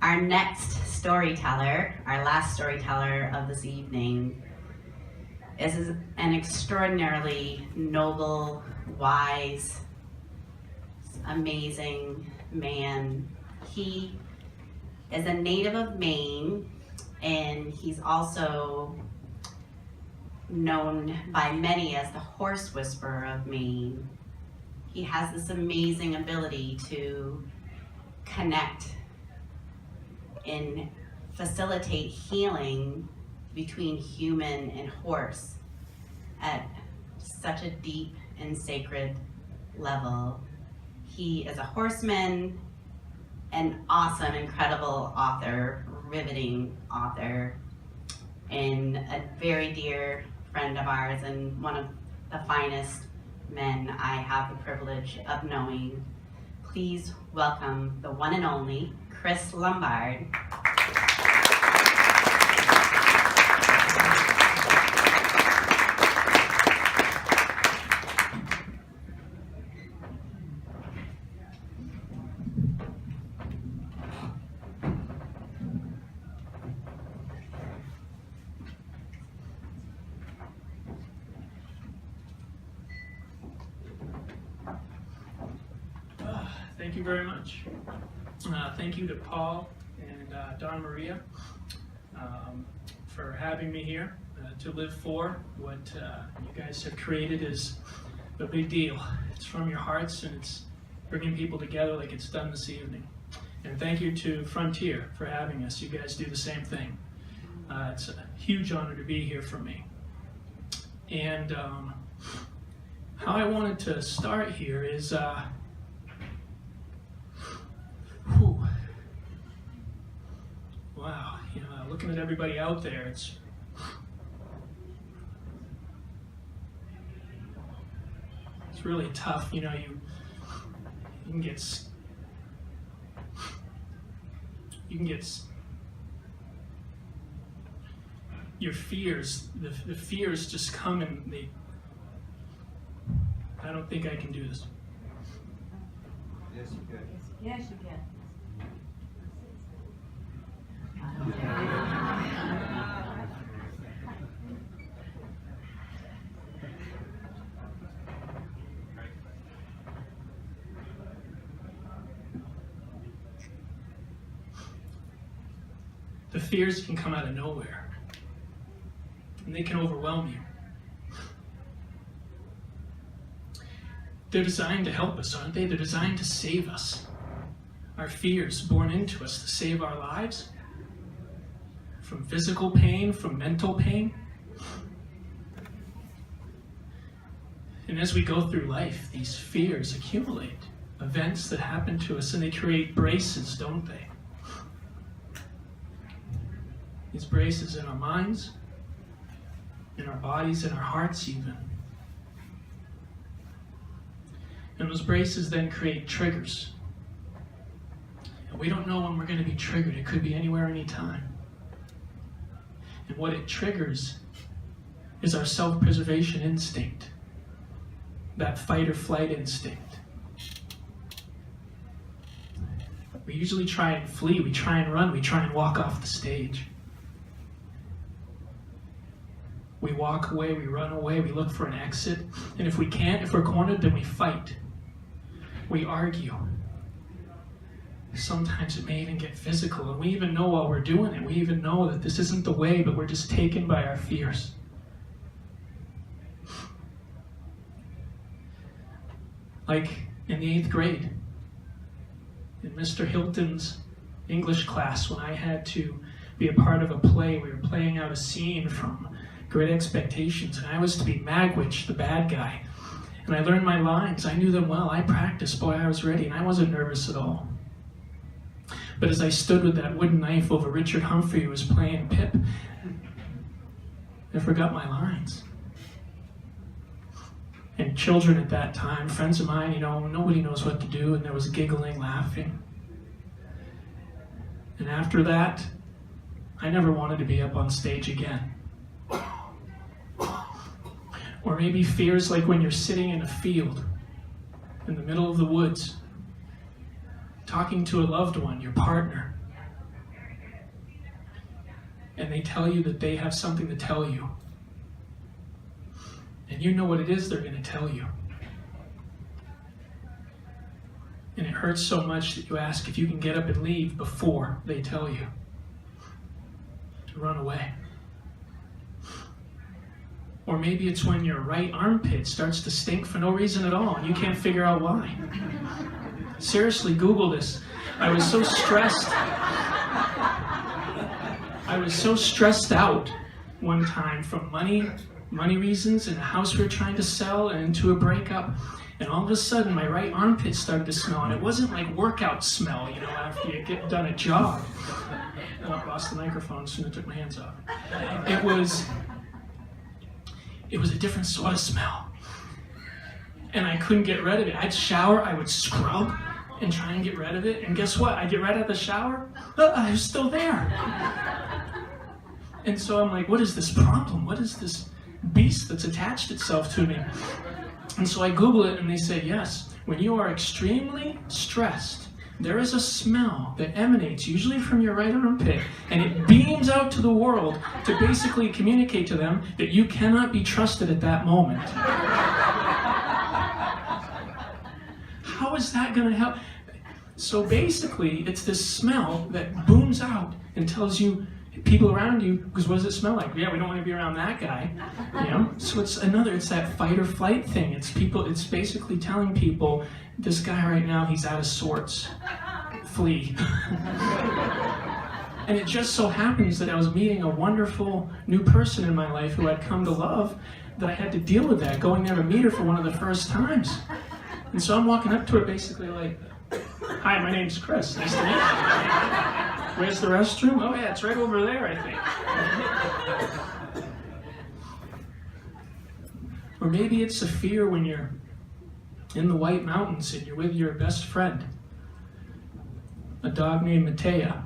Our next storyteller, our last storyteller of this evening, is an extraordinarily noble, wise, amazing man. He is a native of Maine, and he's also known by many as the horse whisperer of Maine. He has this amazing ability to connect and facilitate healing between human and horse at such a deep and sacred level. He is a horseman, an awesome, incredible author, riveting author, and a very dear friend of ours, and one of the finest men I have the privilege of knowing. Please welcome the one and only Chris Lombard. Thank you very much. Thank you to Paul and Don Maria for having me here to live for. What you guys have created is a big deal. It's from your hearts, and it's bringing people together like it's done this evening. And thank you to Frontier for having us. You guys do the same thing. It's a huge honor to be here for me. And how I wanted to start here is wow, looking at everybody out there, it's really tough. You can get your fears. The fears just come and I don't think I can do this. Yes, you can. Yes, you can. The fears can come out of nowhere, and they can overwhelm you. They're designed to help us, aren't they? They're designed to save us. Our fears born into us to save our lives from physical pain, from mental pain. And as we go through life, these fears accumulate. Events that happen to us, and they create braces, don't they? These braces in our minds, in our bodies, in our hearts even. And those braces then create triggers. And we don't know when we're going to be triggered. It could be anywhere, anytime. And what it triggers is our self-preservation instinct, that fight or flight instinct. We usually try and flee, we try and run, we try and walk off the stage. We walk away, we run away, we look for an exit, and if we can't, if we're cornered, then we fight. We argue. Sometimes it may even get physical, and we even know while we're doing it, we even know that this isn't the way, but we're just taken by our fears. Like in the 8th grade, in Mr. Hilton's English class, when I had to be a part of a play, we were playing out a scene from Great Expectations, and I was to be Magwitch, the bad guy. And I learned my lines. I knew them well. I practiced. Boy, I was ready, and I wasn't nervous at all. But as I stood with that wooden knife over Richard Humphrey, who was playing Pip, I forgot my lines. And children at that time, friends of mine, nobody knows what to do, and there was giggling, laughing. And after that, I never wanted to be up on stage again. Or maybe fears like when you're sitting in a field, in the middle of the woods, talking to a loved one, your partner, and they tell you that they have something to tell you. And you know what it is they're going to tell you. And it hurts so much that you ask if you can get up and leave before they tell you to run away. Or maybe it's when your right armpit starts to stink for no reason at all and you can't figure out why. Seriously, Google this. I was so stressed out one time from money reasons and a house we were trying to sell and into a breakup. And all of a sudden, my right armpit started to smell, and it wasn't like workout smell, you know, after you get done a jog. And I lost the microphone as soon as I took my hands off. It was a different sort of smell. And I couldn't get rid of it. I'd shower, I would scrub and try and get rid of it. And guess what? I'd get right out of the shower, I was still there. And so I'm like, what is this problem? What is this beast that's attached itself to me? And so I Google it, and they say, yes, when you are extremely stressed, there is a smell that emanates, usually from your right armpit, and it beams out to the world to basically communicate to them that you cannot be trusted at that moment. How is that going to help? So basically, it's this smell that booms out and tells you, people around you, because what does it smell like? Yeah, we don't want to be around that guy. You know? So it's that fight or flight thing. It's basically telling people, this guy right now, he's out of sorts. Flee. And it just so happens that I was meeting a wonderful new person in my life who I'd come to love, that I had to deal with that, going there to meet her for one of the first times. And so I'm walking up to her basically like, hi, my name's Chris. Nice to meet you. Where's the restroom? Oh yeah, it's right over there, I think. Or maybe it's a fear when you're in the White Mountains and you're with your best friend, a dog named Matea.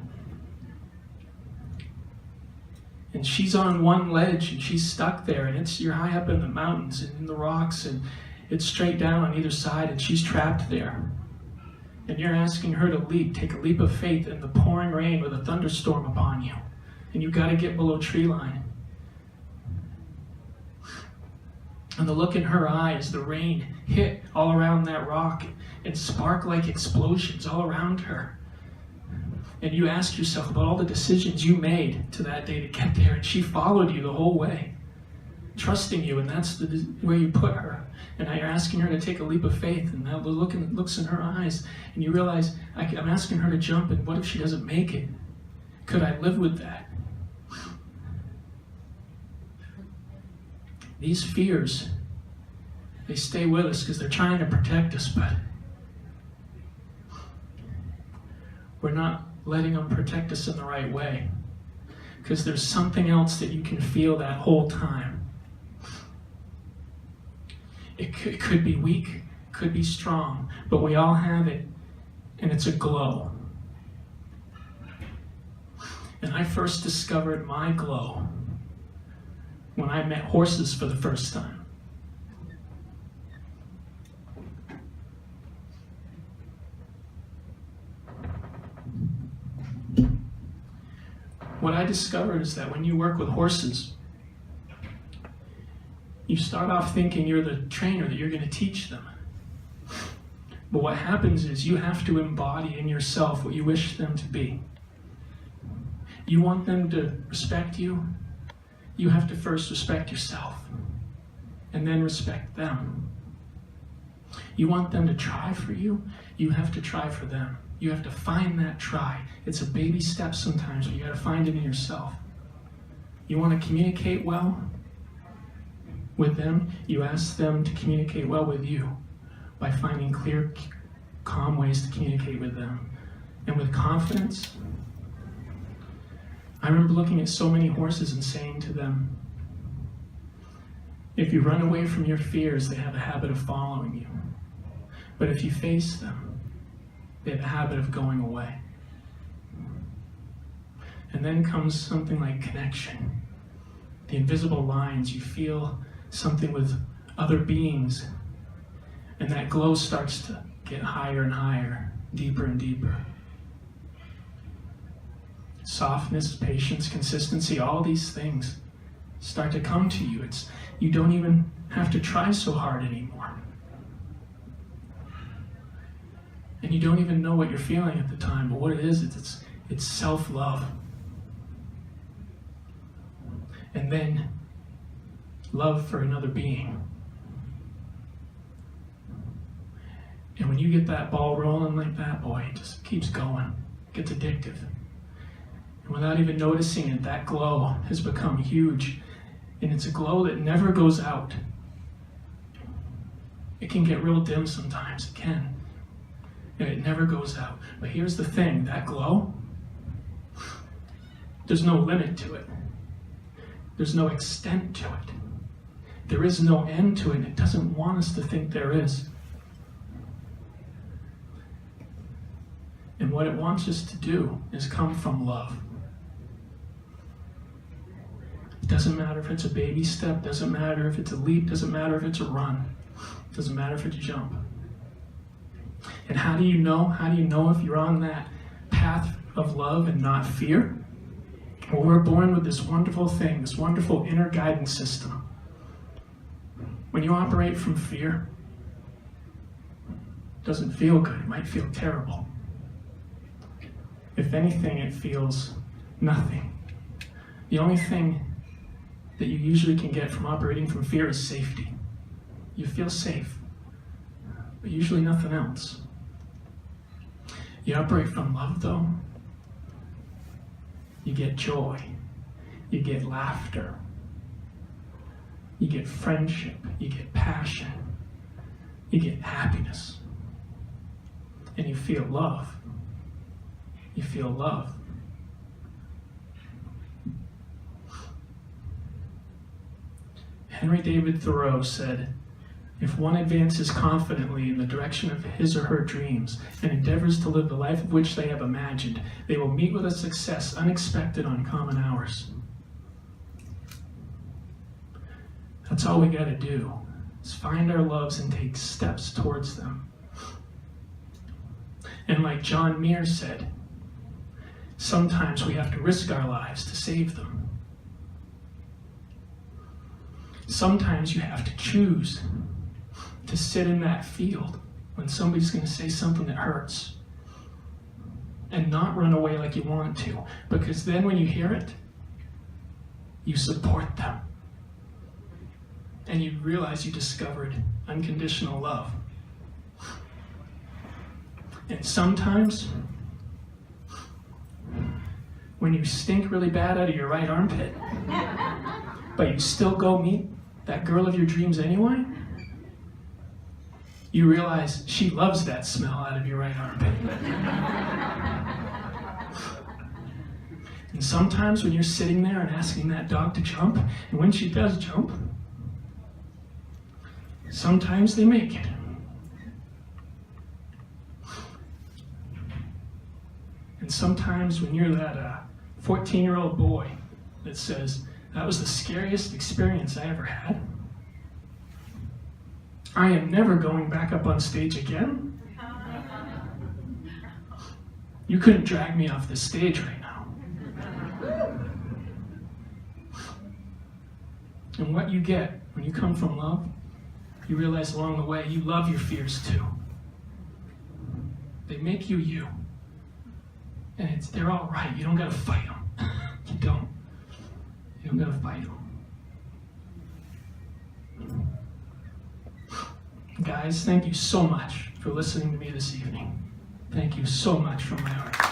And she's on one ledge and she's stuck there, and you're high up in the mountains and in the rocks, and it's straight down on either side, and she's trapped there. And you're asking her to take a leap of faith in the pouring rain with a thunderstorm upon you. And you've got to get below tree line. And the look in her eyes, the rain hit all around that rock and spark like explosions all around her. And you ask yourself about all the decisions you made to that day to get there, and she followed you the whole way, trusting you, and that's where you put her. And now you're asking her to take a leap of faith, and now the looks in her eyes, and you realize, I'm asking her to jump, and what if she doesn't make it? Could I live with that? These fears, they stay with us because they're trying to protect us, but we're not letting them protect us in the right way, because there's something else that you can feel that whole time. It could be weak, could be strong, but we all have it, and it's a glow. And I first discovered my glow when I met horses for the first time. What I discovered is that when you work with horses, you start off thinking you're the trainer, that you're going to teach them. But what happens is you have to embody in yourself what you wish them to be. You want them to respect you, you have to first respect yourself, and then respect them. You want them to try for you, you have to try for them. You have to find that try. It's a baby step sometimes, but you got to find it in yourself. You want to communicate well with them, you ask them to communicate well with you by finding clear, calm ways to communicate with them. And with confidence, I remember looking at so many horses and saying to them, if you run away from your fears, they have a habit of following you. But if you face them, they have a habit of going away. And then comes something like connection. The invisible lines, you feel something with other beings, and that glow starts to get higher and higher, deeper and deeper. softness, patience, consistency, all these things start to come to you. You don't even have to try so hard anymore. And you don't even know what you're feeling at the time, but what it is, it's self-love. And then love for another being. And when you get that ball rolling like that, boy, it just keeps going. It gets addictive. And without even noticing it, that glow has become huge. And it's a glow that never goes out. It can get real dim sometimes, it can. And it never goes out. But here's the thing, that glow, there's no limit to it. There's no extent to it. There is no end to it, and it doesn't want us to think there is. And what it wants us to do is come from love. It doesn't matter if it's a baby step, doesn't matter if it's a leap, doesn't matter if it's a run, doesn't matter if it's a jump. And how do you know? How do you know if you're on that path of love and not fear? Well, we're born with this wonderful thing, this wonderful inner guidance system. When you operate from fear, it doesn't feel good. It might feel terrible. If anything, it feels nothing. The only thing that you usually can get from operating from fear is safety. You feel safe, but usually nothing else. You operate from love, though. You get joy. You get laughter. You get friendship. You get passion. You get happiness. And you feel love. You feel love. Henry David Thoreau said, "If one advances confidently in the direction of his or her dreams and endeavors to live the life of which they have imagined, they will meet with a success unexpected on common hours." That's all we got to do, is find our loves and take steps towards them. And like John Muir said, sometimes we have to risk our lives to save them. Sometimes you have to choose to sit in that field when somebody's going to say something that hurts and not run away like you want to, because then when you hear it, you support them and you realize you discovered unconditional love. And sometimes when you stink really bad out of your right armpit, but you still go meet that girl of your dreams anyway, you realize she loves that smell out of your right armpit. And sometimes when you're sitting there and asking that dog to jump, and when she does jump, sometimes they make it. And sometimes when you're that 14-year-old boy that says, "That was the scariest experience I ever had. I am never going back up on stage again. You couldn't drag me off this stage right now." And what you get when you come from love, you realize along the way you love your fears too. They make you you. And they're all right. You don't gotta fight them. You don't. You don't gotta fight them. Guys, thank you so much for listening to me this evening. Thank you so much from my heart.